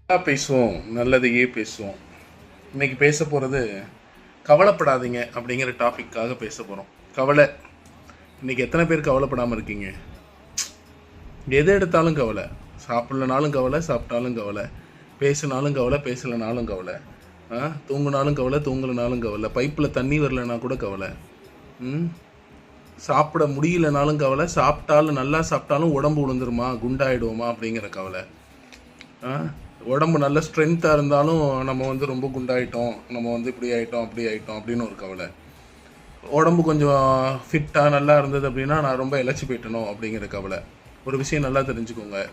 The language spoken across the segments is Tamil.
பேசுவோம், நல்லதையே பேசுவோம். இன்னைக்கு பேச போகிறது கவலைப்படாதீங்க அப்படிங்கிற டாபிக்காக பேச போகிறோம். கவலை, இன்னைக்கு எத்தனை பேர் கவலைப்படாமல் இருக்கீங்க? எது எடுத்தாலும் கவலை. சாப்பிட்லனாலும் கவலை, சாப்பிட்டாலும் கவலை, பேசினாலும் கவலை, பேசலைனாலும் கவலை, தூங்குனாலும் கவலை, தூங்கலைனாலும் கவலை, பைப்பில் தண்ணி வரலைன்னா கூட கவலை, சாப்பிட முடியலனாலும் கவலை, சாப்பிட்டாலும் நல்லா சாப்பிட்டாலும் உடம்பு விழுந்துருமா, குண்டாயிடுவோமா அப்படிங்கிற கவலை, உடம்பு நல்ல ஸ்ட்ரென்த்தாக இருந்தாலும் நம்ம ரொம்ப குண்டாயிட்டோம், நம்ம இப்படி ஆகிட்டோம் அப்படி ஆகிட்டோம் அப்படின்னு ஒரு கவலை, உடம்பு கொஞ்சம் ஃபிட்டாக நல்லா இருந்தது அப்படின்னா நான் ரொம்ப இழைச்சி போயிட்டணும் அப்படிங்கிற கவலை. ஒரு விஷயம் நல்லா தெரிஞ்சுக்கோங்க,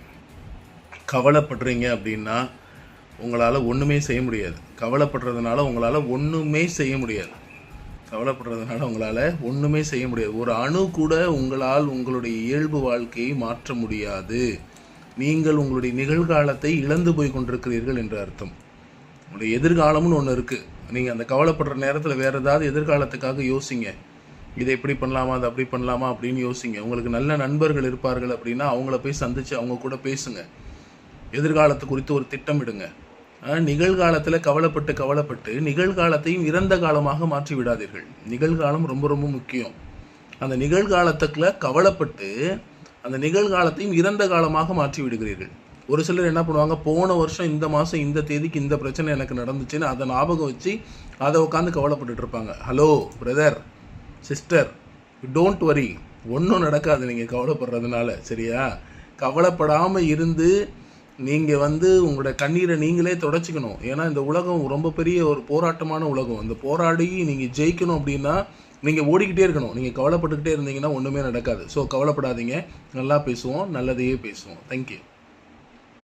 கவலைப்படுறீங்க அப்படின்னா உங்களால் ஒன்றுமே செய்ய முடியாது. கவலைப்படுறதுனால உங்களால் ஒன்றுமே செய்ய முடியாது. கவலைப்படுறதுனால உங்களால் ஒன்றுமே செய்ய முடியாது. ஒரு அணு கூட உங்களால் உங்களுடைய இயல்பு வாழ்க்கையை மாற்ற முடியாது. நீங்கள் உங்களுடைய நிகழ்காலத்தை இழந்து போய் கொண்டிருக்கிறீர்கள் என்று அர்த்தம். உங்களுடைய எதிர்காலம்னு ஒன்று இருக்குது. நீங்கள் அந்த கவலைப்படுற நேரத்தில் வேறு ஏதாவது எதிர்காலத்துக்காக யோசிங்க. இதை எப்படி பண்ணலாமா, அதை அப்படி பண்ணலாமா அப்படின்னு யோசிங்க. உங்களுக்கு நல்ல நண்பர்கள் இருப்பார்கள் அப்படின்னா அவங்கள போய் சந்தித்து அவங்க கூட பேசுங்க. எதிர்காலத்து குறித்து ஒரு திட்டமிடுங்க. நிகழ்காலத்தில் கவலைப்பட்டு நிகழ்காலத்தையும் இறந்த காலமாக மாற்றி விடாதீர்கள். நிகழ்காலம் ரொம்ப ரொம்ப முக்கியம். அந்த நிகழ்காலத்துக்குள்ள கவலைப்பட்டு அந்த நிகழ்காலத்தையும் இறந்த காலமாக மாற்றி விடுகிறீர்கள். ஒரு சிலர் என்ன பண்ணுவாங்க, போன வருஷம் இந்த மாதம் இந்த தேதிக்கு இந்த பிரச்சனை எனக்கு நடந்துச்சுன்னு அதை ஞாபகம் வச்சு அதை உட்காந்து கவலைப்பட்டுட்டு இருப்பாங்க. Hello brother, sister, don't worry, ஒன்றும் நடக்காது நீங்கள் கவலைப்படுறதுனால, சரியா? கவலைப்படாமல் இருந்து நீங்கள் உங்களோட கண்ணீரை நீங்களே தொடச்சிக்கணும். ஏன்னா இந்த உலகம் ரொம்ப பெரிய ஒரு போராட்டமான உலகம். இந்த போராடி நீங்கள் ஜெயிக்கணும் அப்படின்னா நீங்கள் ஓடிக்கிட்டே இருக்கணும். நீங்கள் கவலைப்பட்டுக்கிட்டே இருந்தீங்கன்னா ஒன்றுமே நடக்காது. ஸோ கவலைப்படாதீங்க. நல்லா பேசுவோம், நல்லதையே பேசுவோம். தேங்க்யூ.